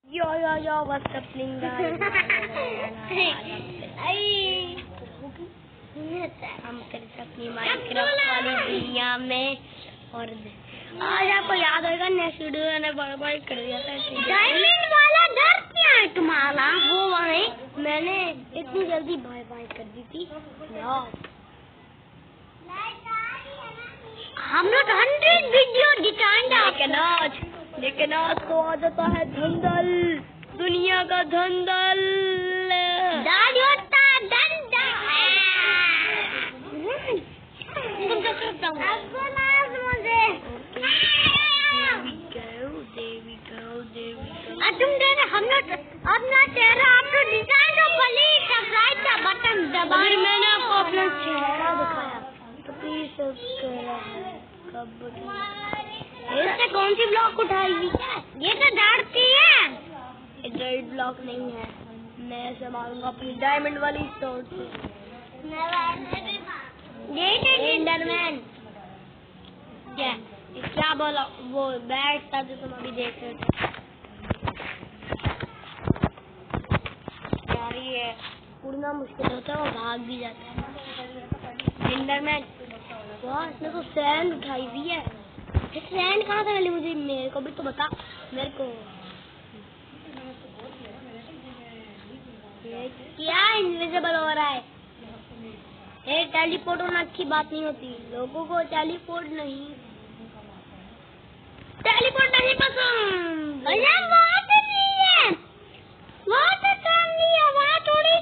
Yo, what's happening guys? हम करते अपनी माइनक्राफ्ट वाली दुनिया में और आज आपको याद होगा नेक्स्ट वीडियो ने बड़ा कर दिया था। डायमंड वाला डर क्या है तुम्हारा? वो वहीं मैंने इतनी जल्दी बाय बाय कर दी थी। हम लोग 100 वीडियो दिखाएंगे लेकिन आज तो आ जाता है धंधल, दुनिया का धंधल। अपना चेहरा आप लोग डिजाइन और प्लीज सब्सक्राइब का बटन दबाएं। मैंने आपको अपना चेहरा दिखाया तो प्लीज सब्सक्राइब। इससे कौन सी ब्लॉक उठाई हुई है? ये तो डरती है। ये रेड ब्लॉक नहीं है, मैं इसे मारूंगा अपनी डायमंड वाली स्वॉर्ड से। ये एंडरमैन क्या बोला? वो बैट था जो तुम अभी देख रहे थे। यार ये उड़ना मुश्किल होता है, वो भाग भी जाता है। एंडरमैन वाह, इसने तो सैंड उठाई हुई है। सैंड कहाँ से मिली मुझे? मेरे को भी तो बता मेरे को। ये क्या इनविजिबल हो रहा है? ये टेलीपोर्ट होना अच्छी बात नहीं होती, लोगों को टेलीपोर्ट नहीं पसंद। अरे वहाँ तो नहीं है, वहाँ तो काम नहीं है, वहाँ थोड़ी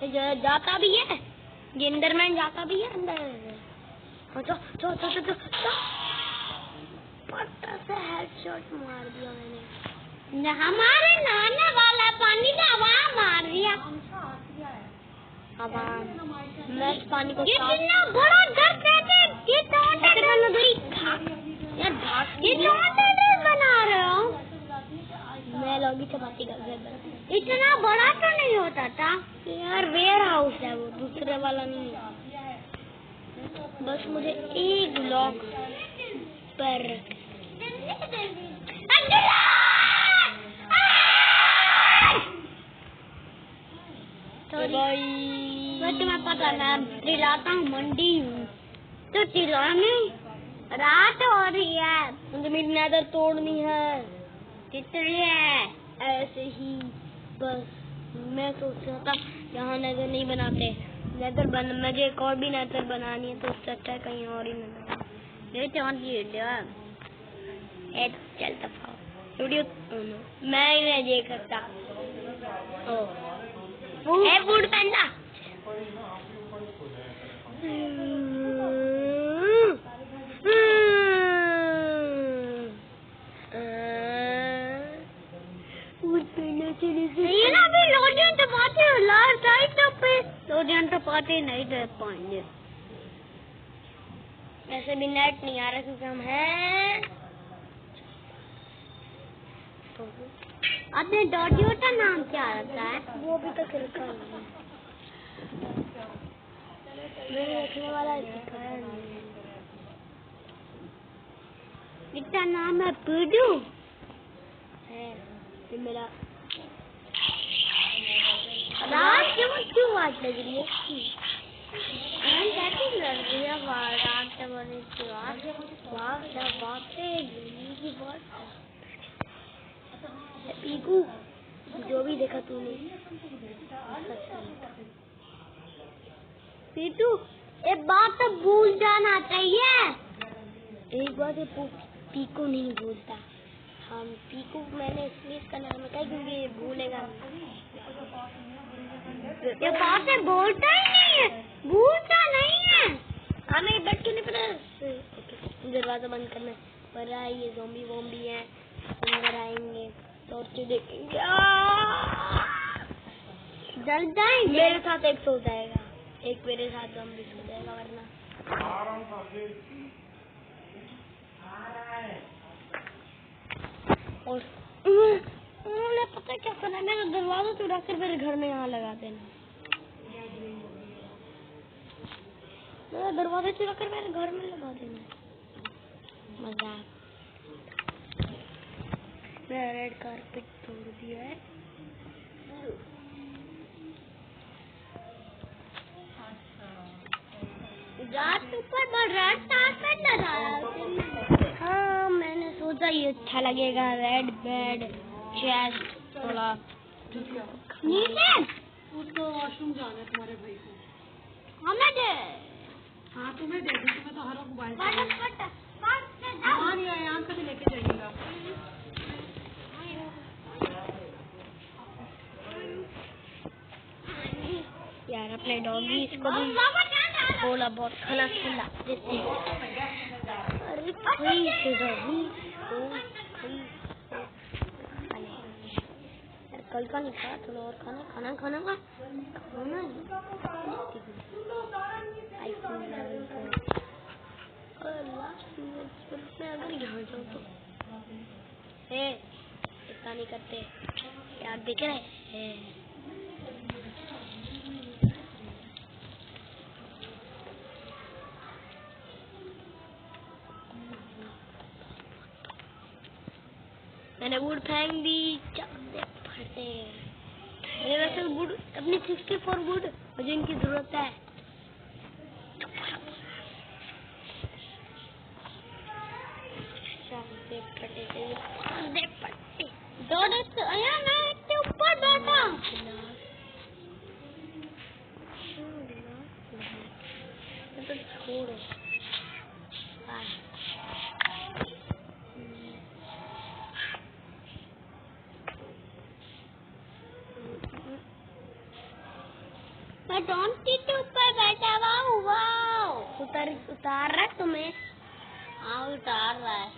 जल्दी जाता भी है, ये एंडरमैन जाता भी है अंदर। चो पट्टा से हेडशॉट मार दिया मैंने। हमारे नहाने वाला पानी का वहाँ मार दिया। अब मैं इस पानी को कितना बड़ा घर कहते ये बना रहे हो? मैं लॉगी चपाती का घर बना। इतना बड़ा तो नहीं होता था यार, वेयर हाउस है वो, दूसरे वाला नहीं है। बस मुझे एक ब्लॉक पर मैं तुम्हें पता मैं चिल्लाता हूँ, मंडी हूँ तो चिल्लाने रात हो रही है, मुझे मेरी नैदर तोड़नी है। इसलिए ऐसे ही बस मैं सोच रहा था यहाँ नैदर नहीं बनाते, मुझे एक और भी नैदर बनानी है, तो उससे अच्छा है कहीं और ही नैदर। चल दफा वीडियो मैं ही नहीं देख सकता। फूड पैंडा ये ना भी लोडियन तो पाते लाल साइड पे लोडियन तो पाते नहीं दे पाएंगे। ऐसे भी नेट नहीं आ रहा क्योंकि हम हैं। अपने डॉडियो का नाम क्या रहता है? वो भी तो रखा है, मैंने रखने वाला सिखाया नहीं। इसका नाम है पीडू है ये मेरा। रात क्यों आज लग रही है? पीकू जो भी देखा तूने पीटू, एक बात तो भूल जाना चाहिए। एक बात पीकू नहीं भूलता। हम पीकू मैंने इसलिए इसका नाम रखा है क्योंकि ये भूलेगा। ये बात से बोलता ही नहीं है, भूलता नहीं है। हमें बैठ के नहीं पता। दरवाजा बंद करना पर ये ज़ॉम्बी वॉम्बी है, अंदर आएंगे तो देखेंगे। डर जाएंगे। मेरे साथ एक सो जाएगा, एक मेरे साथ ज़ॉम्बी सो जाएगा, वरना और मुझे पता क्या करना है, मेरा दरवाजा चुरा कर मेरे घर में यहाँ लगा देना। मेरा दरवाजा चुरा कर मेरे घर में लगा देना। मजाक। मैं रेड कारपेट तोड़ दिया है। ऊपर रेड कारपेट लगाया। हाँ, मैंने सोचा ये अच्छा लगेगा। रेड बेड, चेस्ट थोड़ा नीचे। उसको वॉशरूम जाना है तुम्हारे भाई को। हमें दे। हाँ तुम्हें दे दूँ, तुम्हें तो हर वक्त मोबाइल हाँ नहीं आया, यहाँ से लेके जाइएगा। यार अपने डॉगी इसको भी थोड़ा बहुत खाना खिला देते हैं। अरे कोई से डॉगी यार कल का नहीं खा, थोड़ा और खाना खाना का खाना लास्ट में अगर यहाँ जाओ तो इतना नहीं करते यार, देख रहे हैं। मैंने वुड फेंक दी, फटे। मेरे वैसे वुड अपनी 64 वुड मुझे इनकी जरूरत है। ऊपर बैठा। तो छोड़ो। मैं डोंटी के ऊपर बैठा हुआ। उतार रहा है तुम्हें? हाँ उतार रहा है।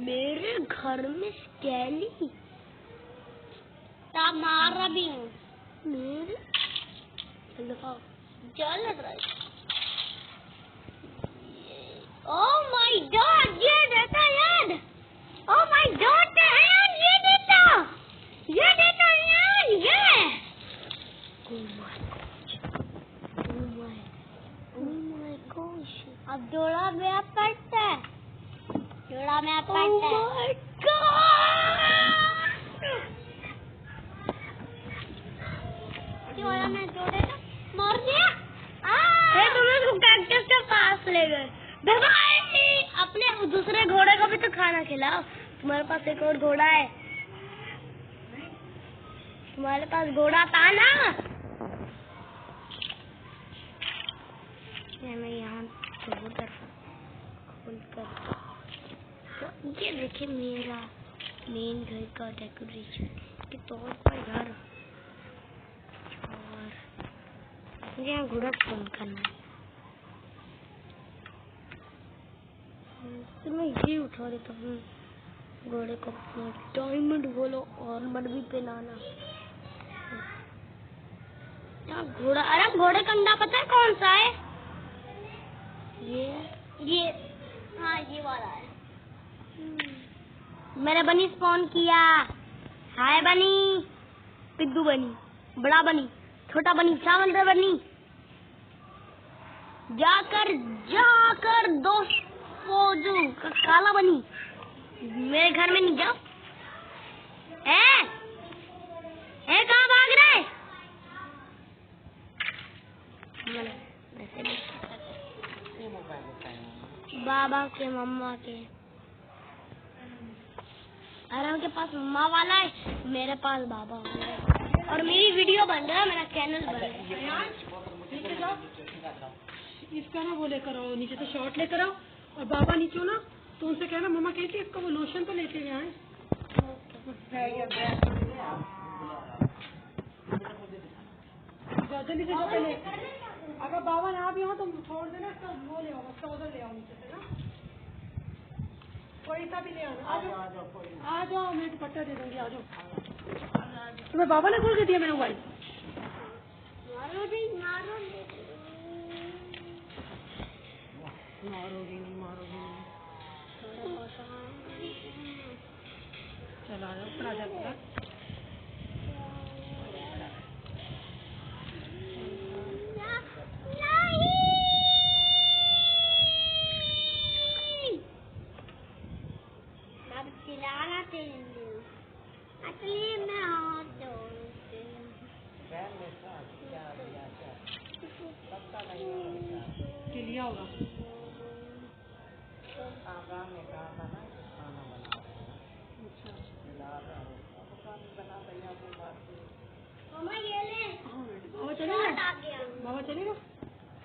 मेरे घर में स्केली तब मार रहा भी हूँ। मेरे चल रहा है। ओह माय गॉड, ये देखा यार। ओह माय गॉड यार, ये देखा यार, ये। अब जोड़ा में पड़ता है। जोड़ा में पड़ता है। जोड़ा में जोड़े ना मार दिया। तुम्हें उसको कैक्टस के पास ले गए। अपने दूसरे घोड़े को भी तो खाना खिलाओ। तुम्हारे पास एक और घोड़ा है। तुम्हारे पास घोड़ा था ना? मैं यहाँ खोल कर तो ये देखिए मेरा मेन घर का डेकोरेशन के तौर पर घर। और मुझे यहाँ घोड़ा फोन करना है। तो मैं ये उठा देता हूँ घोड़े को। डायमंड बोलो और मर भी पहनाना। यहाँ घोड़ा, अरे घोड़े का अंडा पता है कौन सा है? ये हाँ ये वाला है। मैंने बनी स्पॉन किया। हाय बनी, पिद्दू बनी, बड़ा बनी, छोटा बनी, चावल दे बनी। जाकर दोस्त जो काला बनी मेरे घर में नहीं जाओ। कहाँ भाग रहे? बाबा के मम्मा के। आराम के पास मम्मा वाला है, मेरे पास बाबा वाला है। और मेरी वीडियो बन रहा है, मेरा चैनल बन रहा है। इसका ना वो लेकर आओ, नीचे से शॉर्ट लेकर आओ। और बाबा नीचे हो ना तो उनसे कहना मम्मा कहती है इसका वो लोशन तो लेके आए। जल्दी से पहले अगर बाबा यहाँ भी हो तो छोड़ देना, इसका वो ले आओ, उसका उधर ले आओ नीचे से ना। कोई सा भी ले आना। आ जाओ, मैं दुपट्टा दे दूंगी। आ जाओ। तुम्हें बाबा ने खोल के दिया मेरा मोबाइल? मारोगी चलो आ जाओ, ऊपर आ जाओ। लाना तेल असली में हाथ जोड़ते के लिया होगा। मम्मा ये ले। बाबा चलेगा? बाबा चलेगा?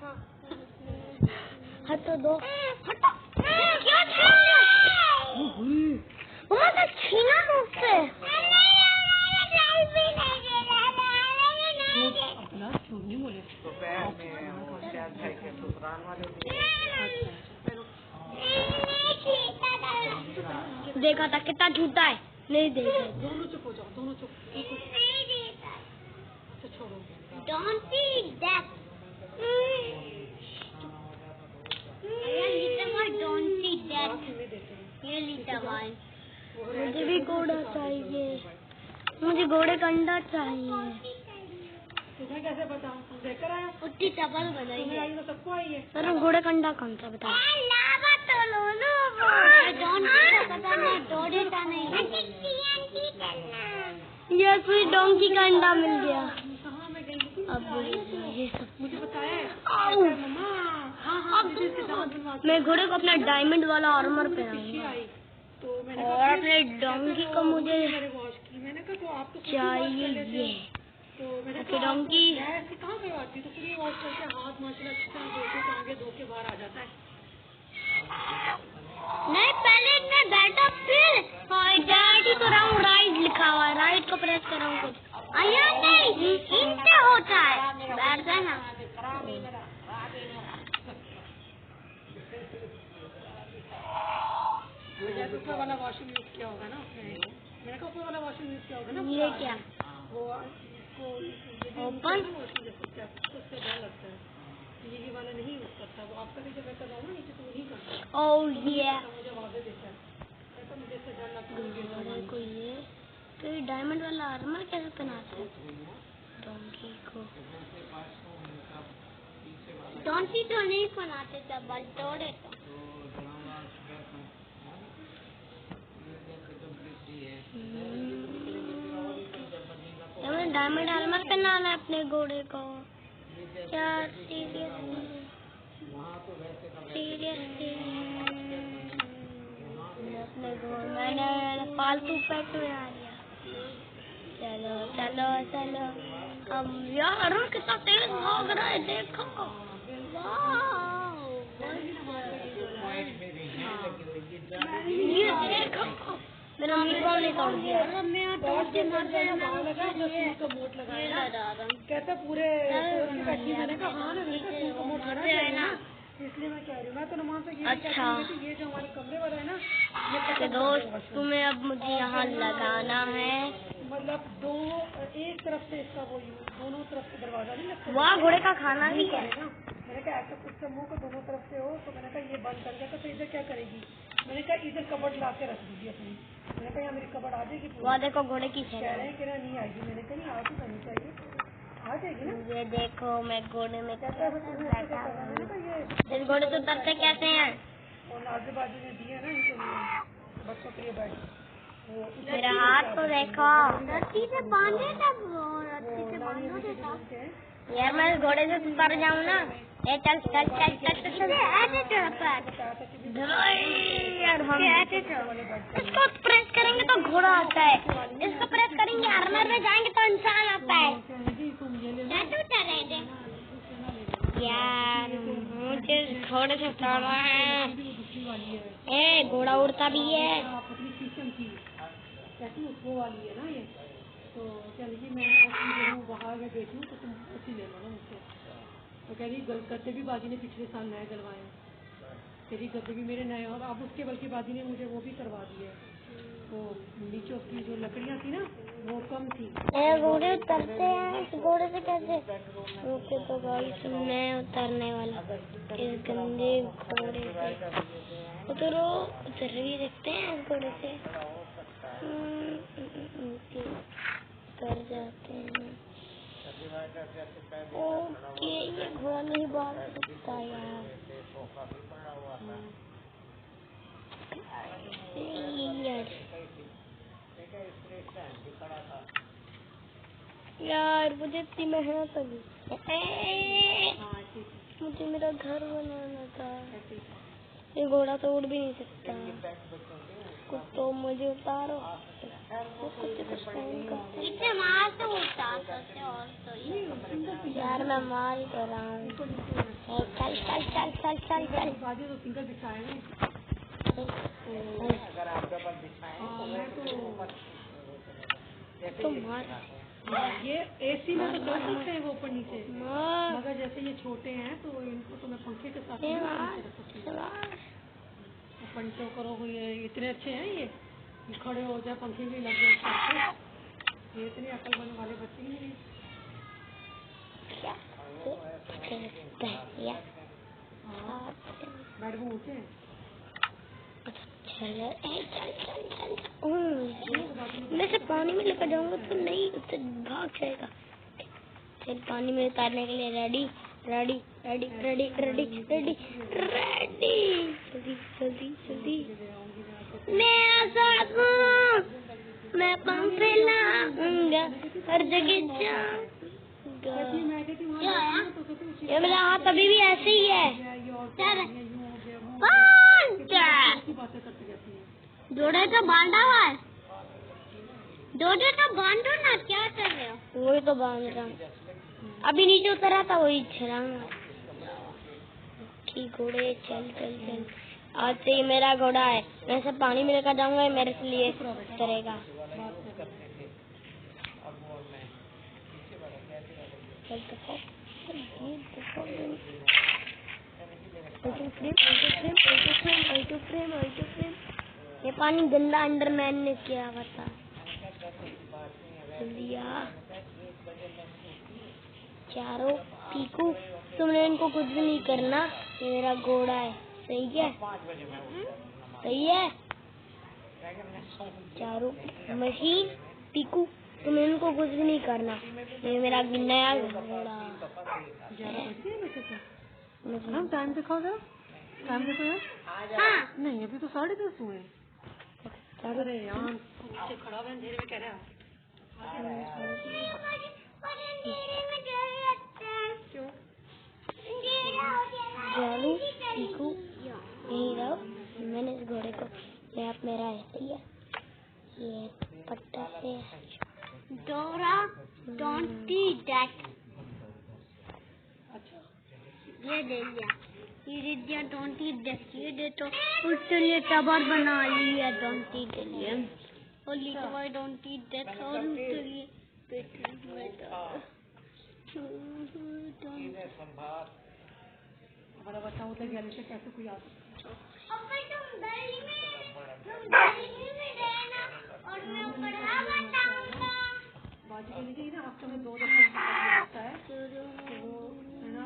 हाँ। हटो दो। हटो। क्या छीना? मम्मा तो छीना मुझसे। अपना झूठ नहीं बोले। देखा था कितना झूठा है। नहीं देखा। दोनों चुप हो जाओ, दोनों चुप। नहीं देता। अच्छा छोड़ो। Don't eat that. ये little don't eat that. ये little मुझे भी घोड़ा चाहिए। मुझे घोड़े का अंडा चाहिए। तुम्हें कैसे पता? तुम देख कर आया? उतनी चपल बनाई तुम्हें है। आई तो सबको आई है। सर घोड़े का अंडा कौन सा बता? लावा तो लो ना वो। Don't पता नहीं डोडे का नहीं। ये फिर डोंकी का अंडा मिल गया। कहाँ मैं गई थी? अब ये सब मुझे बताया है। मम्मा। हाँ मैं घोड़े को अपना डायमंड वाला आर्मर पीछे पहनाऊंगा आई तो मैंने और अपने डोंकी को मुझे मैंने वॉश की। मैंने कहा तो आप तो खुद ही चाहिए वॉश कर लेते ये। हो। तो मैंने ओके, कहा डोंकी। मैं ऐसी कहाँ करवाती तो खुद ही वॉश करके हाथ माशाल्लाह अच्छी तरह धो के टांगे धो के बाहर आ जाता है। नहीं पहले इतना बैठो फिर। राइट ही तो रहा हूँ, राइट लिखा हुआ है, राइट को प्रेस कर रहा हूँ कुछ। आया नहीं इनसे होता है। बैठ जाना। जैसे ऊपर वाला वॉशरूम यूज किया होगा ना उसने। मैंने कहा ऊपर वाला वॉशरूम यूज किया होगा ना। ये क्या? वो इसको ओपन? उससे डर लगता है। ये वाला नहीं यूज करता। वो आपका भी जब मैं कर रहा हूँ ना नीचे तो नहीं करता। ओह ये मुझे वादे देता है। ऐसा मुझे इससे डर लगता है। घोड़े को ये तो ये डायमंड वाला आर्मर कैसे पहनाते हैं डोंकी को? डोंकी तो नहीं बनाते थे बस दौड़े तो। डायमंड आर्मर पहनाना है अपने घोड़े को। क्या सीरियसली अपने घोड़े मैंने फालतू पेट में आ गया। चलो चलो चलो अब यार अरुण कितना तेज भाग रहा है देखो। ये देखो मेरा मीट बॉल नहीं तोड़ दिया। कहता पूरे मैंने कहा हाँ ना मैंने कहा को मोट लगा है ना इसलिए मैं कह रही हूँ। मैं तो नुमान से ये अच्छा ये जो हमारे कमरे वाला है ना तो दोस्त तुम्हें अब मुझे यहाँ लगाना है। मतलब दो एक तरफ से इसका वो दोनों तरफ से दरवाजा नहीं लगता। वहाँ घोड़े का खाना भी है। मैंने कहा ऐसा कुछ मुंह को दोनों तरफ से हो तो मैंने कहा ये बंद कर दिया तो इधर क्या करेगी। मैंने कहा इधर कबर्ड ला के रख दीजिए अपनी। मैंने कहा यहाँ मेरी कबर्ड आ जाएगी। वहाँ देखो घोड़े की कह रहे हैं कि नहीं आएगी। मैंने कहा नहीं आती रहनी चाहिए आ जाएगी ना। ये देखो मैं घोड़े में मैंने कहा ये इस घोड़े से उतरते कैसे हैं? और आजू बाजू में दिए ना इनको बच्चों के लिए बैठ मेरा हाथ तो देखो। रस्सी से बांधे तब वो रस्सी से बांधो देता। यार मैं इस घोड़े से उतर जाऊँ ना। ए चल चल चल चल चल ऐसे चढ़ पैर। यार हम इसको प्रेस करेंगे तो घोड़ा आता है, इसको प्रेस करेंगे आर्मर में जाएंगे तो इंसान आता है। यार मुझे घोड़े से उतारना है। ए घोड़ा उड़ता भी है। कैसी उसको वाली है ना ये तो चलिए मैं बाहर में बेचूँ तो तुम उसी ले लो ना मुझसे। तो कह रही गद्दे भी बाजी ने पिछले साल नए डलवाए। कह रही गद्दे भी मेरे नए और अब उसके बल्कि बाजी ने मुझे वो भी करवा दिए। वो नीचे उसकी जो लकड़ियाँ थी ना वो कम थी। घोड़े उतरते हैं इस घोड़े से कैसे? रुको तो गाइस मैं उतरने वाला इस गंदे घोड़े से। उतरो उतर भी देखते हैं इस घोड़े से। उतर जाते हैं। ओके ये घोड़ा नहीं भाग सकता यार। यार यार मुझे इतनी मेहनत लगी। हाँ ठीक है, मुझे मेरा घर बनाना था। ऐसे ही था। ये घोड़ा तो उड़ भी नहीं सकता। कुछ तो मुझे उतारो। कुछ टाइम करते हैं। इसे मार तो उतार सकते और तो यार मैं मार ही तो रहा हूँ। चल चल चल चल चल चल। बाजू तो सिंगल बिछाए हैं। हाँ मैं तो मार। ये एसी में तो कर सकते हैं वो ऊपर नीचे, मार। मगर जैसे ये छोटे हैं तो इनको तो मैं पंखे के साथ ये नीचे मार। रख सकती हूँ। पंचों करो ये इतने अच्छे हैं ये खड़े हो जाए पंखे भी लग जाए। ये इतने अकलमंद वाले बच्चे ही नहीं। क्या हाँ बेड में ऊँचे हैं। चल चल चल चल। मैं से पानी में लेकर जाऊंगा तो नहीं, उससे भाग जाएगा। चल पानी में उतारने के लिए ready ready ready ready ready ready ready. जल्दी जल्दी जल्दी। मैं आजाद हूँ, मैं पंख फैलाऊंगा, हर जगह जाऊंगा। ये मेरा हाथ अभी भी ऐसे ही है। जोड़े तो बांधा हुआ है, जोड़े तो बांधो ना, क्या कर रहे हो? वही तो बांध रहा हूँ। अभी नीचे उतरा था वही छलांगा। ठीक घोड़े चल चल चल। आज से ये मेरा घोड़ा है। मैं इसे पानी में लेकर जाऊंगा, ये मेरे लिए उतरेगा। चल तो ये पानी गंदा अंडरमैन ने किया हुआ था। जल्दी आ। चारों पीकू, तुमने इनको कुछ भी नहीं करना। ये मेरा घोड़ा है, सही है? सही है? चारों मशीन पीकू, तुम इनको कुछ भी नहीं करना। ये मेरा नया घोड़ा। हम टाइम दिखाओ जरा, टाइम देखो यार। हाँ नहीं अभी तो 10:30 हुए। अरे यार नीचे खड़ा हुआ अंधेरे में कह रहा है। क्यों? जालू पीकू यही रहो। मैंने इस घोड़े को ये आप मेरा है दिया। ये पट्टा से डोरा डोंट ईट दैट। अच्छा ये दे दिया, ये दे दिया डोंट ईट दैट। ये दे तो उसके लिए टबर बना लिया डोंट ईट के लिए, और लिखा हुआ डोंट ईट दैट, और उसके लिए बड़ा बच्चा होता है गैली से कैसे कोई आ सकता अबे तुम दिल्ली में रहना और मैं पढ़ा बताऊंगा। बाजी के लीजिए ना, हफ्ते में 2 दफा होता है तो वो है ना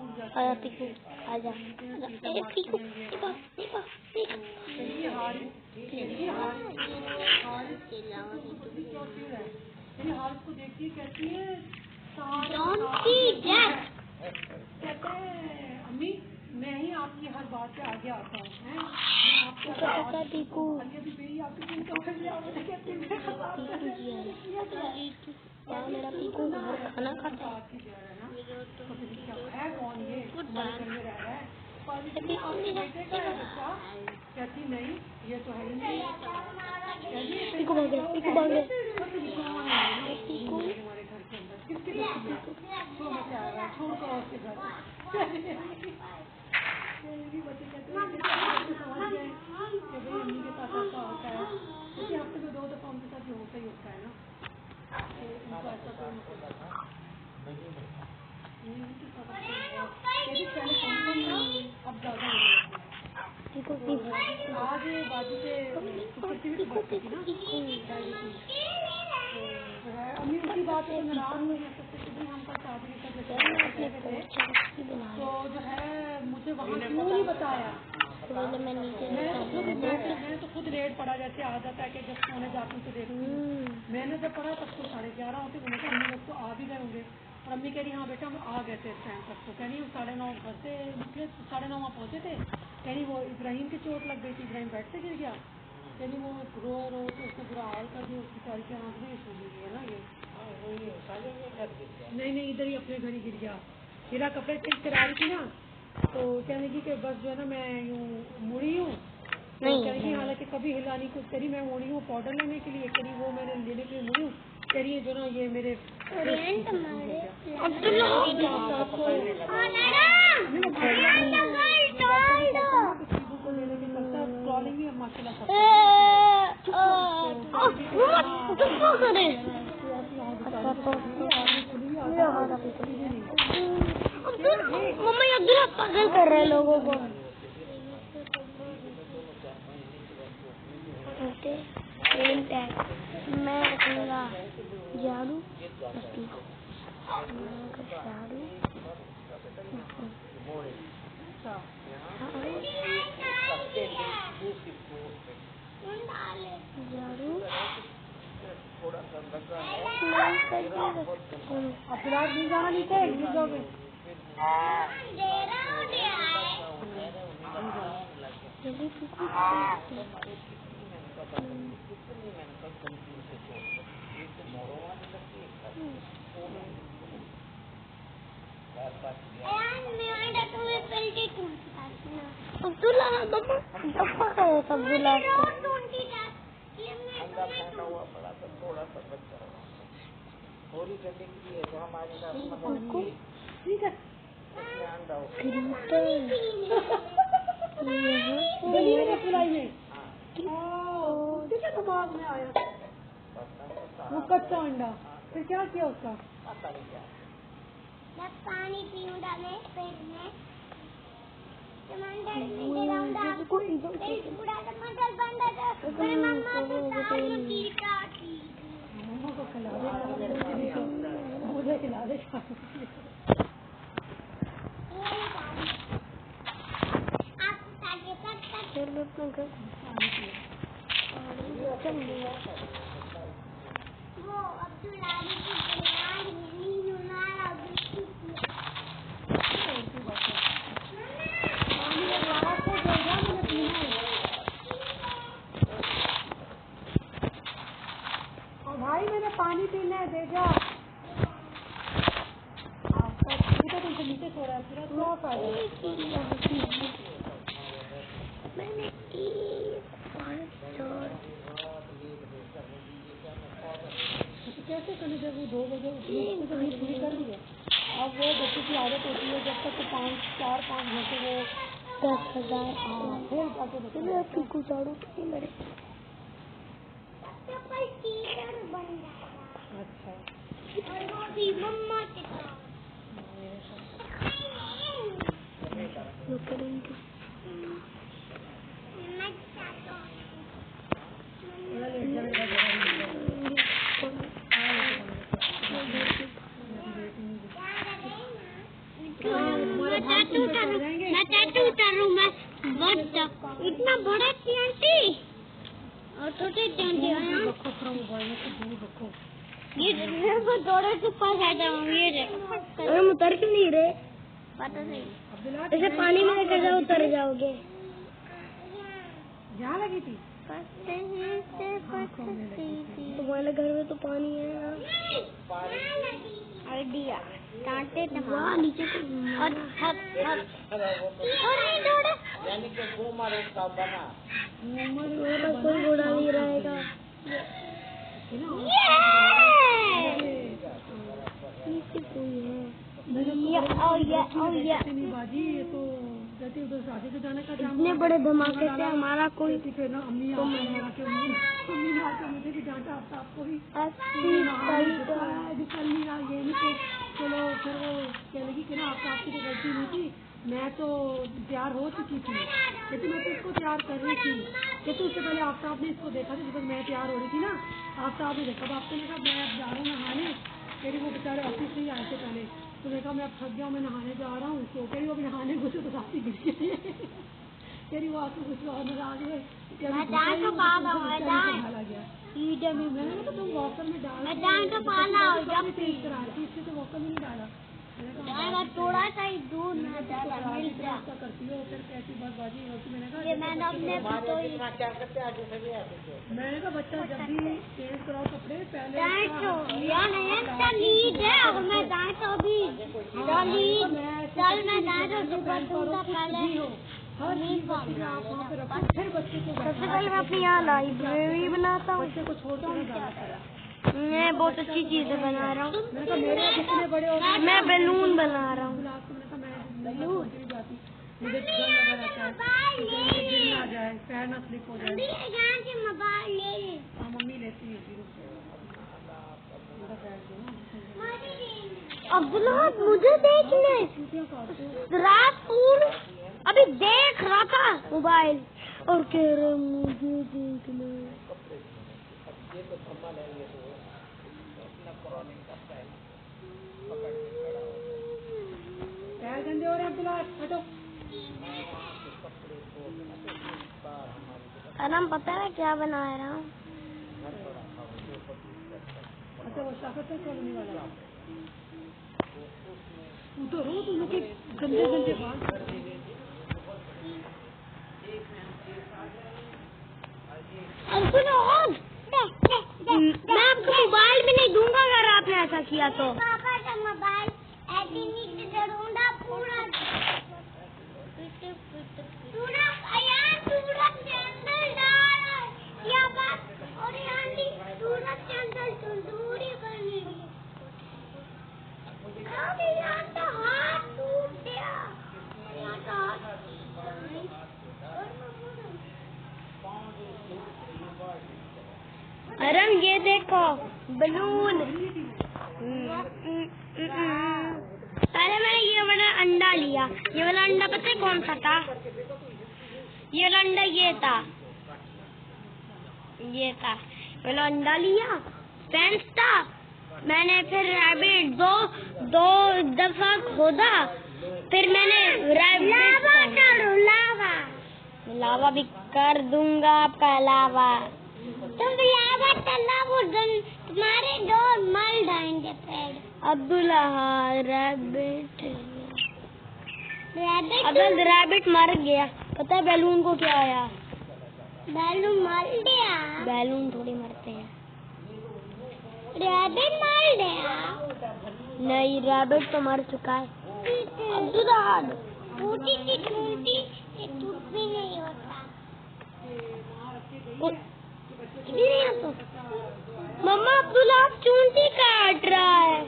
उड़ जाता है। आजा पीकू आजा। ए पीकू देखो देखो देखो। चलिए हारिस को देखिए कैसी है। Don't eat that. कहते हैं अम्मी मैं ही आपकी हर बात पे आगे आता हूँ, हैं? पीकू पता पीकू मेरा पीकू हर खाना खाता है। कौन ये हमारे घर में रह रहा है? आपके बेटे का है बच्चा? कहती नहीं ये तो है ही नहीं। पीकू भाग गया, पीकू भाग गया। पीकू हमारे घर के अंदर किसके छोड़ करो उसके घर। बच्चे कहते हैं समझ गए कि भाई अम्मी के साथ ऐसा होता है, क्योंकि हफ्ते में 2 दफा उनके साथ होता ही होता है ना। तो उनको ऐसा तो अब ज्यादा आज बाजू से अम्मी उसी बात पे नाराज हो गई। हम कल शादी तो जो है मुझे वहाँ क्यों नहीं बताया। मैंने तो खुद लेट पड़ा, जैसे आ जाता है कि जब सोने जाती हूँ तो देखती हूँ। मैंने जब पढ़ा तब तो 11:30 होते, अम्मी लोग तो आ भी गए होंगे। और अम्मी कह रही हाँ बेटा हम आ गए थे इस टाइम तक। तो कह रही 9:30 घर से निकले, 9:30 वहाँ पहुँचे थे। कह रही वो इब्राहिम की चोट लग गई थी, इब्राहिम बेड से गिर गया कहनी वो रो रो तो उसको बुरा हाल कर दिया, उसकी बेचारी की आँख में सूझ गई है ना ये। नहीं इधर ही अपने घर ही गिर गया। मेरा कपड़े चेंज करा रही थी ना, तो कहने की कि बस जो है ना मैं यूँ मुड़ी हूँ, करी हालांकि कभी हिला नहीं कुछ करी, मैं मुड़ी हूँ पाउडर लेने के लिए, करी वो मैंने लेने के लिए मुड़ी हूँ, करी जो ना ये मेरे ट्रॉलिंग ही माशाल्लाह मम्मा ये दूर पागल कर रहे हैं लोगों को। मैं रखूंगा झाड़ू, फिलहाल नहीं जाना नीचे जाओगे। अब्दुल्ला दफा है अब्दुल्ला ठीक है दिमाग में आया वो कच्चा अंडा, फिर क्या किया उसका? पानी पीऊं डाले पेट में, टमाटर में पूरा टमाटर बन रहा था, फिर मम्मा को मम्मा को खिला दे, मुझे खिला दे। वो अब्दुल्ला भाई मैंने पानी पीना है, दे जाओ। तो तुमसे नीचे सो रहा है, पूरा क्या फायदा? कैसे करने जब वो 2 बजे उठी तो नींद पूरी कर ली है। अब वो बच्चे की आदत होती है जब तक 4-5 घंटे वो 10,000 फिर जाके आपकी गुजारू मेरे टीचर बन रहा। अच्छा और वो भी मम्मा के साथ। इतना बड़ा टीएनटी और छोटे टीएनटी ये वो दौड़े के पास आ जाऊँ ये रे। हम उतर क्यों नहीं रहे? पता नहीं। ऐसे पानी में लेकर जाओ उतर जाओगे। जहाँ लगी थी तुम्हारे घर में तो पानी है। आइडिया कांटे वहाँ नीचे और नहीं दौड़े। कोई घोड़ा नहीं रहेगा। बाजी ये तो कहती उधर शादी को जाने का इतने बड़े धमाके से हमारा कोई फिर ना अम्मी आके मुझे भी डांटा, आपको भी निकल नहीं रहा ये नहीं। तो चलो फिर वो कह लगी कि ना आपकी तो गलती नहीं थी, मैं तो तैयार हो चुकी थी, लेकिन मैं तो इसको तैयार कर रही थी कि तो उससे पहले आफ्ताब ने इसको देखा था जब मैं तैयार हो रही थी ना, आफ्ताब ने देखा। आपको ने कहा मैं अब जा रहा हूँ नहाने, मेरी वो बेचारे ऑफिस से ही आए थे पहले, तो देखा मैं अब थक गया मैं नहाने जा रहा हूँ। तो कह रही वो अभी नहाने घुसे तो काफी गिर गई। कह रही वो आपको कुछ और नाराज हुए मैंने तो तुम वॉकर में डाल इससे तो वॉकर में नहीं डाला। थोड़ा सा ही दूर ना ज्यादा मिल जा करती हो फिर कैसी बातबाजी होती। मैंने कहा ये मैंने अपने मैंने कहा बच्चा जब भी चेंज कराओ कपड़े पहले यार नहीं लीड है और मैं डांटो भी चल मैं डांटो पहले हर चीज बच्चे को आप वहाँ पे रखो फिर बच्चे को सबसे पहले मैं अपनी यहाँ लाइब्रेरी बनाता हूँ। बच्चे को छोड़ कर जाना पड़ा। मैं बहुत अच्छी चीजें बना रहा हूँ। मैंने कहा मेरे जितने बड़े हो गए मैं बैलून बना रहा हूँ। मैंने कहा मैं जाती मुझे डर लगा रहता है कि गिर ना जाए पैर ना स्लिप हो जाए। हाँ मम्मी लेती है अब्दुल्ला मुझे देखने रात पूरी अभी देख रहा था मोबाइल और कह रहे मुझे देखने। पैर गंदे हो रहे हैं अब्दुल्ला हटो। अरम पता है क्या बना रहा हूँ? अच्छा वो शाखा कॉलोनी वाला उधर हो तुम लोग के गंदे गंदे बाल। मैं आपको मोबाइल भी नहीं दूंगा अगर आपने ऐसा किया तो। पापा का मोबाइल ऐसे नीचे ढूंढा पूरा चैनल डाल या बस और आंटी पूरा चैनल तंदूरी करने की अरे यार तो हाथ टूट गया यार तो हाथ अरम ये देखो बलून। पहले मैंने ये वाला अंडा लिया। ये वाला अंडा पता है कौन सा था? ये वाला अंडा ये था। ये वाला अंडा लिया फेंस था। मैंने फिर रैबिट दो दफा खोदा। फिर मैंने लावा भी कर दूंगा आपका लावा। तुम लावा चला वो तुम्हारे दो मल जाएंगे पेड़। अब्दुल्ला रैबिट मर गया। पता है बैलून को क्या आया? बैलून मर गया। बैलून थोड़ी मरते हैं। रैबिट मर गया। नहीं रैबिट तो मर चुका है। अब्दुल्ला टूटी भी नहीं होता। मम्मा अब्दुल्ला चूंटी काट रहा है।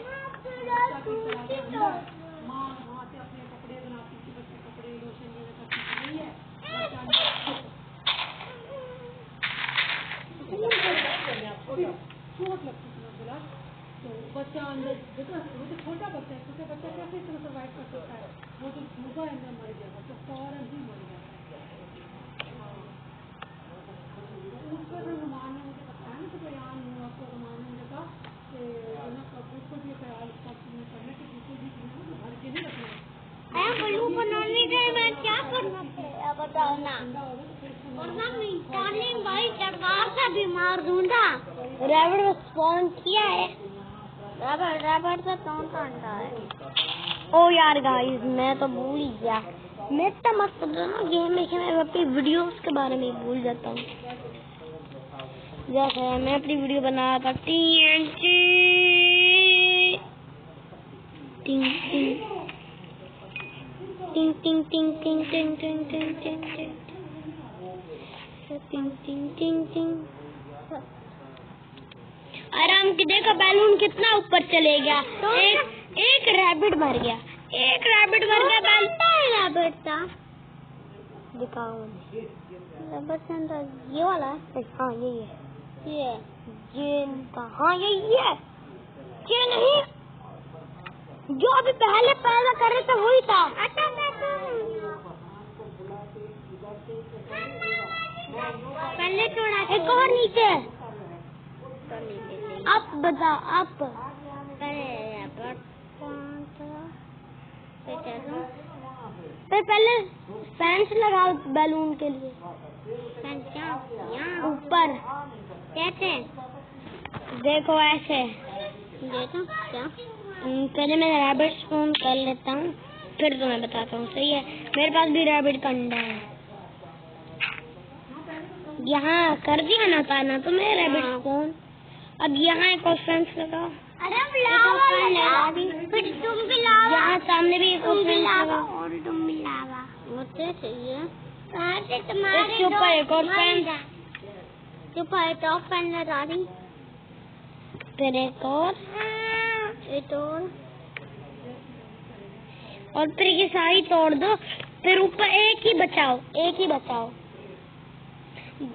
चोट लगती थी बोला तो बच्चा अंदर देखो वो तो छोटा बच्चा कैसे इतना सर्वाइव कर सकता है। वो तो डूबा अंदर मर गया था तो फौरन ही मर गया। उसका रुमान ने मुझे बताया ना तो बयान हुआ आपको रुमान ने मुझे कहा कि बिल्कुल भी ख्याल करने की बिल्कुल भी भर के नहीं रखना। बलू बनाने गए मैं क्या करना पड़ेगा बताओ ना। भाई सरकार से बीमार ढूंढा। रैबिट स्पॉन किया है। रैबिट से कौन अंडा है? ओ यार गाइस मैं तो भूल ही गया। मैं इतना मस्त ना गेम में कि मैं अपनी वीडियोस के बारे में भूल जाता हूँ। जैसे मैं अपनी वीडियो बना था TNT टिंग टिंग टिंग टिंग टिंग टिंग टिंग टिंग टिंग टिंग टिंग टिंग टिंग। आराम की देखो बैलून कितना ऊपर चले गया। एक रैबिट मर गया। रैबिट रैबिट था। दिखाओ रैबिट सेंटर ये वाला है। हाँ यही है। ये हाँ यही है। ये नहीं जो अभी पहले पैदा कर रहे थे वही था। पहले थोड़ा एक और नीचे। अब बताओ आप पहले फैंस लगाओ बैलून के लिए। ऊपर कैसे देखो ऐसे। देखो क्या पहले मैं रैबिट स्पून कर लेता हूँ, फिर तुम्हें बताता हूँ। सही है, मेरे पास भी रैबिट का अंडा है। यहाँ कर दिया ना पाना तो मैं रैबिट स्पून। अब यहाँ एक और फेंस लगाओ। अरे लावा फिर तुम भी लावा। यहाँ सामने भी एक और फेंस लगाओ। और तुम भी लावा होते चाहिए। इसके ऊपर एक और फेंस, ऊपर टॉप फैन लगा दी, फिर एक और, और फिर ये सारी तोड़ दो। फिर ऊपर एक ही बचाओ।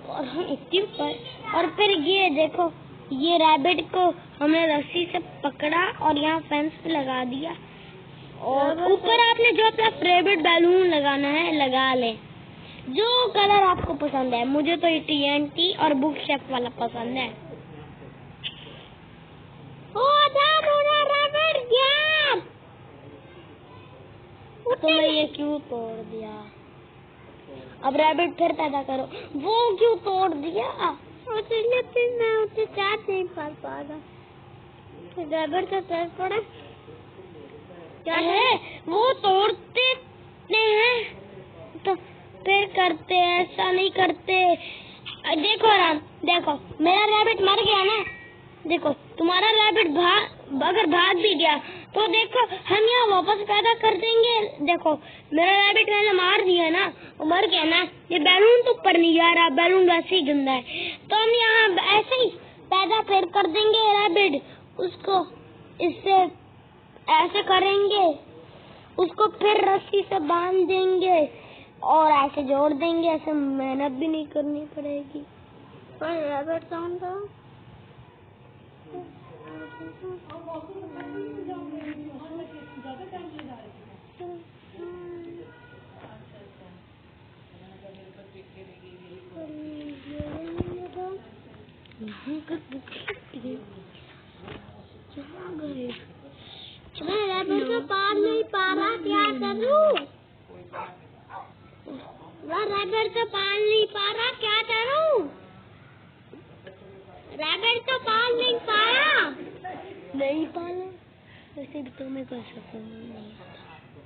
और हम इसके ऊपर, और फिर ये देखो, ये रैबिट को हमने रस्सी से पकड़ा और यहाँ फेंस पे लगा दिया। और ऊपर आपने जो अपना फेवरेट बैलून लगाना है लगा ले, जो कलर आपको पसंद है। मुझे तो TNT और बुक शेफ वाला पसंद है। तो मैं ये क्यों तोड़ दिया? अब रैबिट फिर पैदा करो। वो क्यों तोड़ दिया? फिर मैं उसे चार्ज नहीं कर पाता। रैबिट का चार्ज पड़ा क्या है? वो तोड़ते हैं तो फिर करते, ऐसा नहीं करते। देखो राम, देखो मेरा रैबिट मर गया ना। देखो तुम्हारा रैबिट अगर भाग भी गया तो देखो हम यहाँ वापस पैदा कर देंगे। देखो मेरा रैबिट मैंने मार दिया ना, वो मर गया ना। ये बैलून तो ऊपर नहीं जा रहा, बैलून वैसे ही गंदा है, तो हम यहाँ ऐसे ही पैदा फिर कर देंगे रैबिट। उसको इससे ऐसे करेंगे, उसको फिर रस्सी से बांध देंगे और ऐसे जोड़ देंगे। ऐसे मेहनत भी नहीं करनी पड़ेगी। पर रैबिट कौन था? मैं रैबिट को पार नहीं पा रहा, क्या करूं? मैं रैबिट को पार नहीं पा रहा, क्या करूं? रैबिट को पाल नहीं पाया। नहीं पाला वैसे भी तो मैं कर सकता हूँ।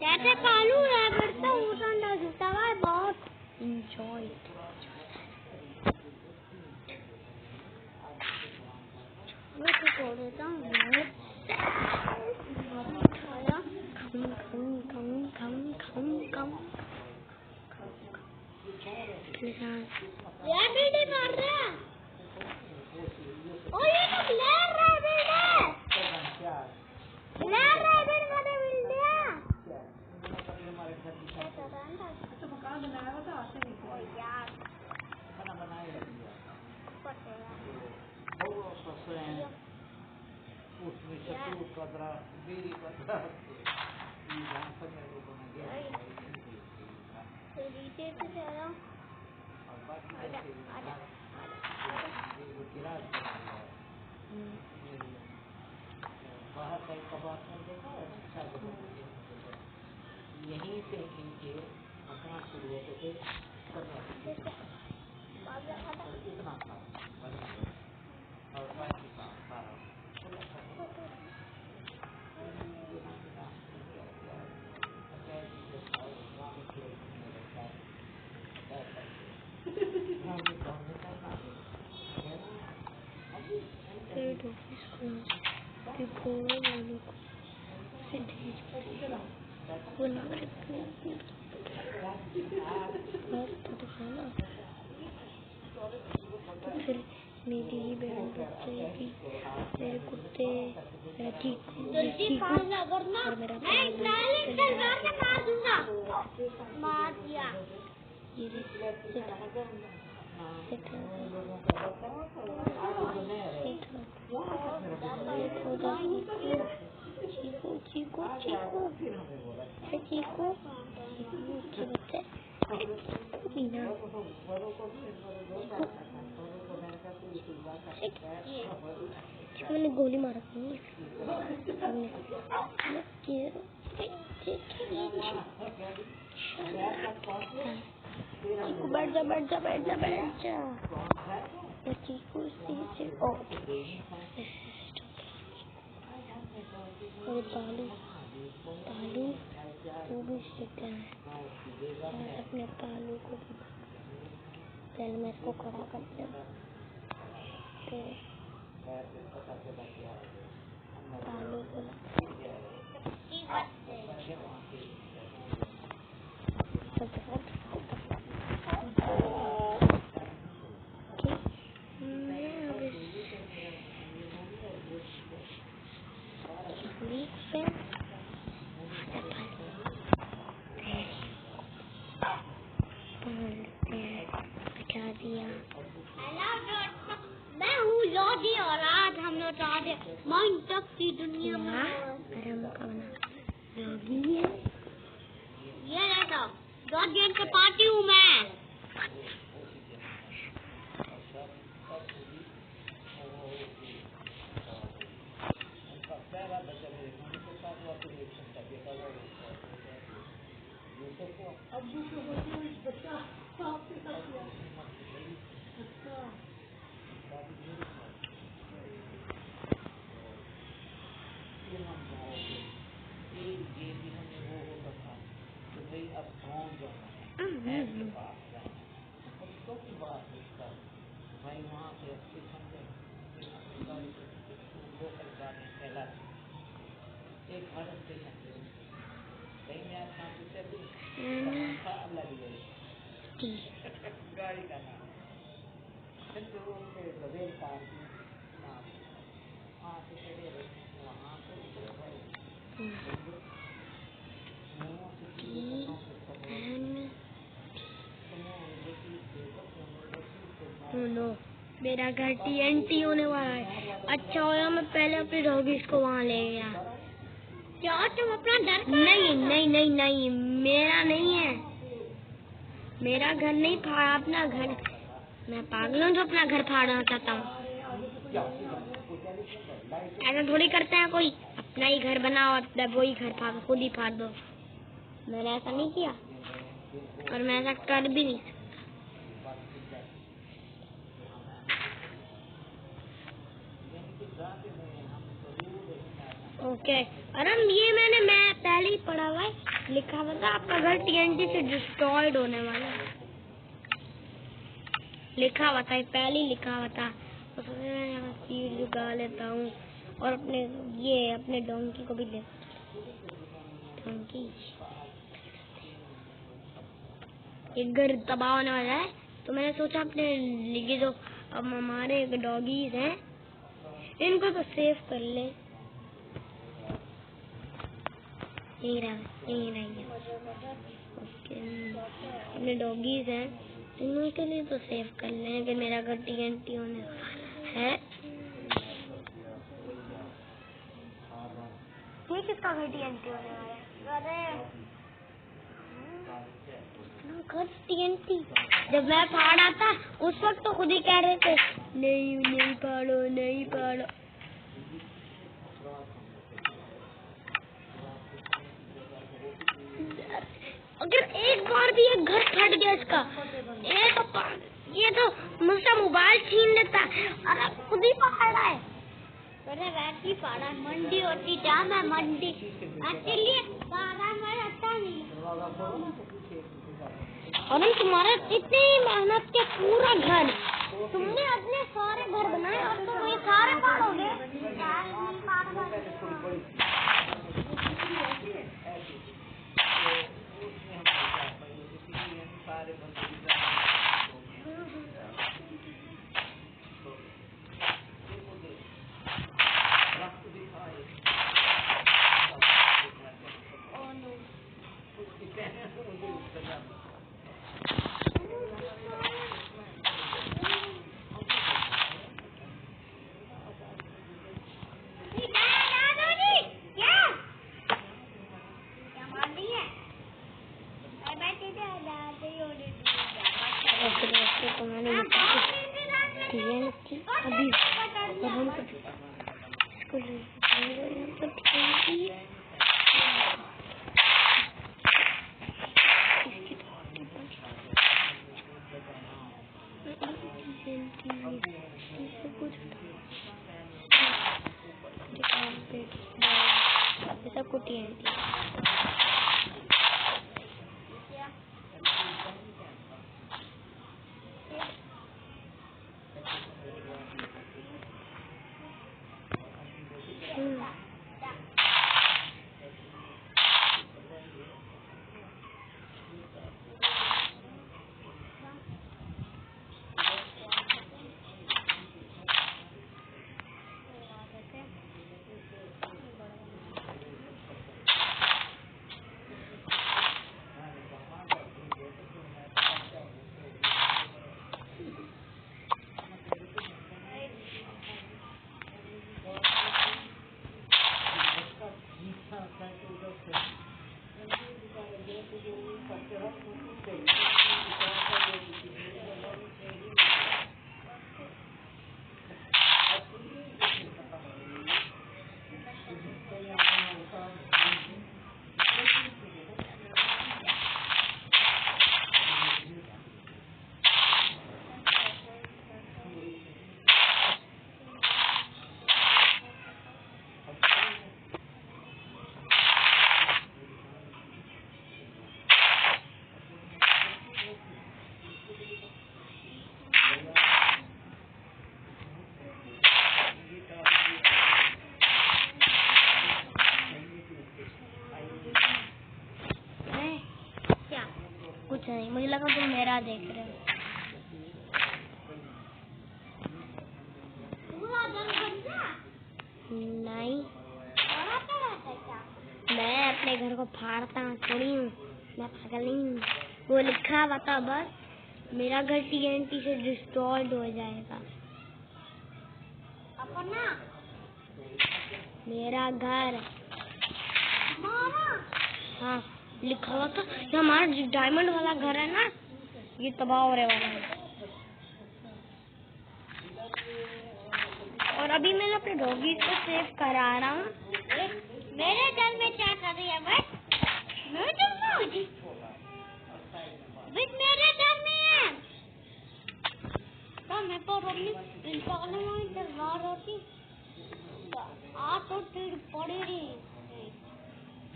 कैसे पालू रैबिट? तो उठा झूठा है बहुत। Enjoy। मैं तो छोड़ देता हूँ। रैबिट ही मार रहा। ओ ये तो ब्लैक रैबिट है। ब्लैक रैबिट मैंने मिल गया। तो मकान बनाया हुआ था आते नहीं ओ यार उसमें शत्रु कदरा बीरी कदरा नीचे से चला बाहर का कबाब में देखा यहीं से इनके अपना शुरू होते थे इतना था और बाकी सारा फिर मेरी ही बहन बच्चेगी, मेरे कुत्ते, मेरा चीकू, और मेरा मार दिया। ये चीकू चीकू चीकू चीकू के बच्चे मीना मैंने गोली मार दी। चीकू बैठ जा बैठ जा बैठ जा बैठ जा। चीकू अरे पालू पालू तू भी सीखा है। मैं अपने पालू को भी पहले मैं इसको खड़ा करते हूँ तो पालू को क्या दिया। मैं हूँ लोधी और आज हम लोग माइनक्राफ्ट की दुनिया में ये देखो लोधी के पार्टी हूँ मैं। अब्बू को बच्चा साफ के साथ किया। अच्छा गाड़ी का नाम नो मेरा घर TNT होने वाला है। अच्छा होया मैं पहले अपने डॉगीज को वहाँ ले गया। क्या तुम अपना डर नहीं नहीं नहीं नहीं मेरा नहीं है। मेरा घर नहीं फाड़ा अपना घर। मैं पागल हूँ जो अपना घर फाड़ना चाहता हूँ। ऐसा थोड़ी करते हैं कोई अपना ही घर बनाओ और वही घर फाड़ खुद ही फाड़ दो। मैंने ऐसा नहीं किया और मैं ऐसा कर भी नहीं सकता। ओके मैं पहले ही पढ़ा हुआ है। लिखा हुआ था आपका घर TNT से डिस्ट्रॉयड होने वाला है। लिखा हुआ था पहले ही लिखा हुआ था। तो मैं सीड लगा लेता हूँ और अपने डोंकी को भी ले डोंकी एक घर तबाह होने वाला है। तो मैंने सोचा अपने लिए जो अब हमारे डॉगीज हैं इनको तो सेव कर ले। यही रहा ओके अपने डॉगीज हैं इनके लिए तो सेव कर लें कि मेरा घर TNT होने है। ये किसका घर TNT होने वाला है? घर TNT जब मैं फाड़ा था उस वक्त तो खुद ही कह रहे थे नहीं फाड़ो नहीं फाड़ो। अगर एक बार भी एक घर फट गया इसका ये तो मुझसे मोबाइल छीन लेता और अब खुद ही फाड़ रहा है। मैंने वैसे ही फाड़ा मंडी होती क्या मैं मंडी एक्चुअली सारा मैं अच्छा नहीं और तुम्हारा इतनी मेहनत के पूरा घर तुमने अपने सारे घर बनाए और तुम ये सारे फाड़ोगे। TNT। कुछ नहीं, मुझे लगा तुम मेरा देख रहे हो। नहीं, मैं अपने घर को फाड़ता थोड़ी हूँ, मैं पागल नहीं हूँ। वो लिखा हुआ था बस, मेरा घर TNT से डिस्ट्रॉयड हो जाएगा। अपना मेरा घर, हाँ लिखा हुआ था। ये हमारा डायमंड वाला घर है ना, ये तबाह होने वाला है। और अभी मैं अपने डॉगी को सेव करा रहा हूँ। मेरे घर में क्या कर रही है भाई? मेरे घर में है। तो मैं तो इंतजार होती आ तो टीड़ पड़ी रही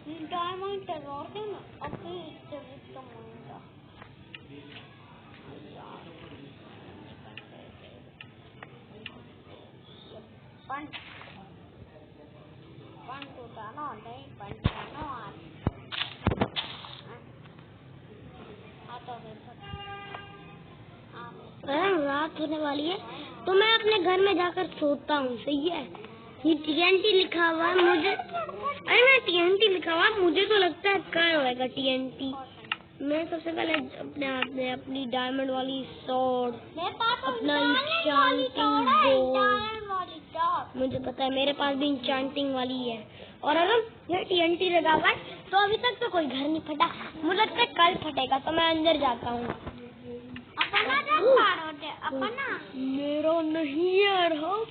डायमंड टेरर के ना अपने इससे तो मांगा पंच उठाना नहीं पंचानो रात होने वाली है तो मैं अपने घर में जाकर सोता हूँ। सही है। ये TNT लिखा हुआ है मुझे, अरे मैं TNT लिखा हुआ है, मुझे तो लगता है क्या होएगा TNT। मैं सबसे पहले अपने हाथ में अपनी डायमंड वाली स्वॉर्ड, अपना इंचांटिंग बोर्ड, मुझे पता है मेरे पास भी इंचांटिंग वाली है। और अगर ये TNT लगा हुआ है तो अभी तक तो कोई घर नहीं फटा, मुझे लगता है कल फटेगा। तो मैं अंदर जाता हूँ। अपना मेरा नहीं यार, हम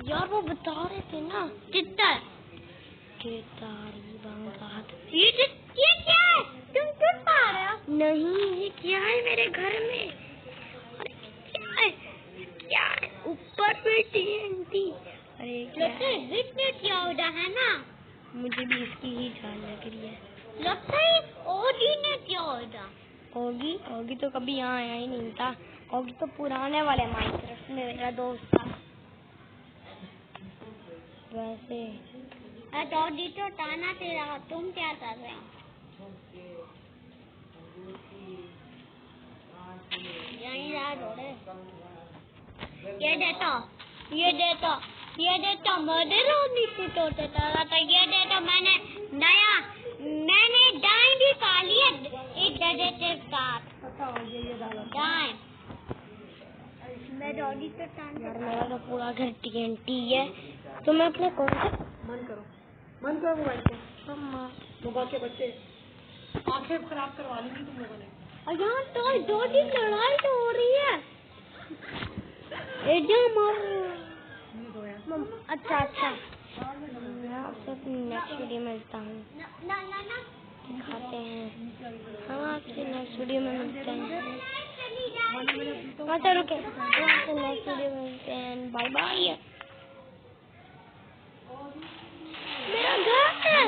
यार वो बता रहे थे ना चित्तर ये क्या है? तुम टूट पा रहे हो? नहीं, ये क्या है मेरे घर में? अरे क्या है ऊपर में TNT? अरे क्या है ना, मुझे भी इसकी ही जान लग रही है। लगता है ओगी ने क्या होगा? ओगी तो कभी यहाँ आया ही नहीं था। ओगी तो पुराने वाले माइनक्राफ्ट में मेरा दोस्त था। वैसे डॉगी तो ताना तेरा, तुम क्या कर रहे हो? ये देता मदर होगी तो ये देता मैंने डाई भी पा लिया एक के साथ। डाई मैं डॉगी तो मेरा तो पूरा घर TNT है। तो मैं अपने कौन से मन करो मोबाइल को। मोबाइल के बच्चे आंखें खराब करवा लेंगी तुम लोगों ने। यहाँ तो दो दिन लड़ाई तो हो रही है। अच्छा मैं आपसे नेक्स्ट वीडियो में मिलता हूँ, दिखाते हैं। हम आपसे नेक्स्ट वीडियो में मिलते हैं। रुके, आपसे नेक्स्ट वीडियो में मिलते हैं। Bye bye. मेरा घर है।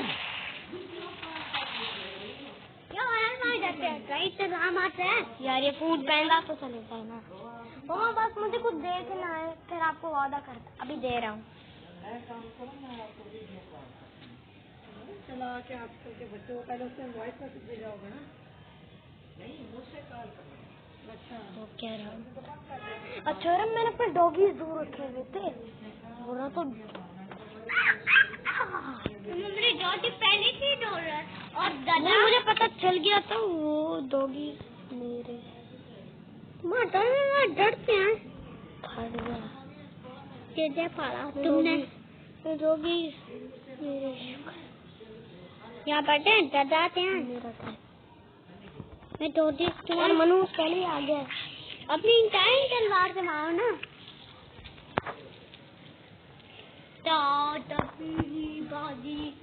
राइट से काम आता है यार ये फूड पहनना तो चलेगा है ना। मम्मा बस मुझे कुछ देखना है, फिर आपको वादा करता अभी दे रहा हूँ। चला के आजकल के बच्चों को पहले उससे वॉइस मैसेज भेजा होगा ना। नहीं, मुझसे कॉल करना। अच्छा, तो कह रहा हूँ। अच्छा यार मैंने अपने डॉगीज दूर रखे हुए थे, बोला तो मेरी डॉगी पहले थी डोर और नहीं, मुझे पता चल गया था वो डॉगी मेरे डरते हैं खड़ गया। कैसे पाला तुमने? डॉगी मेरे यहाँ बैठे डराते हैं। मेरा था। मैं डॉगी तुम्हारा मनु पहले आ गया। अपनी टाइम तलवार से मारो ना। बाजी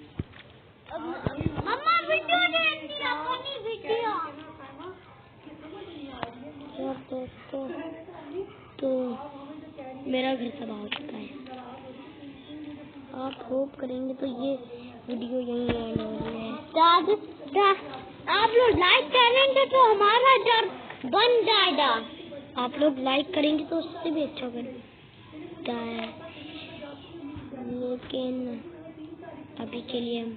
मम्मा वीडियो देखती ना, अपनी वीडियो। यार दोस्तों तो मेरा घर तबाह हो चुका है। आप होप करेंगे तो ये वीडियो यहीं एंड होनी है। आप लोग लाइक करेंगे तो हमारा डर बन जाएगा। आप लोग लाइक करेंगे तो उससे भी अच्छा बनता है, लेकिन अभी के लिए हम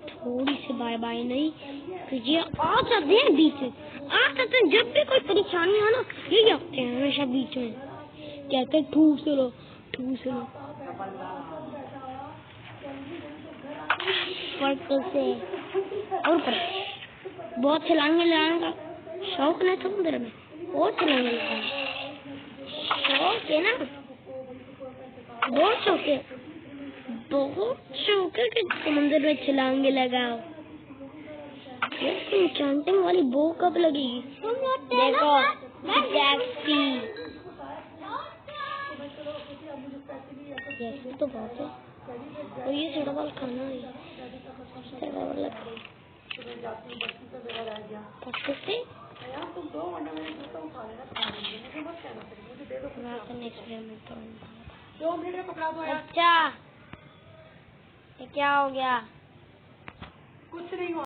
थोड़ी सी बाय बाय नहीं कीजिए। आ जाते हैं बीच में, आ जाते हैं जब भी कोई परेशानी हो ना, यही आते हैं हमेशा बीच में, कहते हैं ठूस लो ठूस लो। फर्क से और पर बहुत छलांगे लगाने का शौक नहीं था समुद्र में, बहुत छलांगे लगाने शौक है ना, बहुत शौक है, बहुत शौक है कि समुद्र में छलांगे लगाओ। ये चांटिंग वाली बो कब लगेगी? देखो ये तो बहुत है, और ये थोड़ा बहुत खाना है तुम 2 घंटे में खा लेना, मुझे मत कहना, मुझे दे दो। 2 मिनट में पकड़ा दो यार। अच्छा ये क्या हो गया? कुछ नहीं हुआ।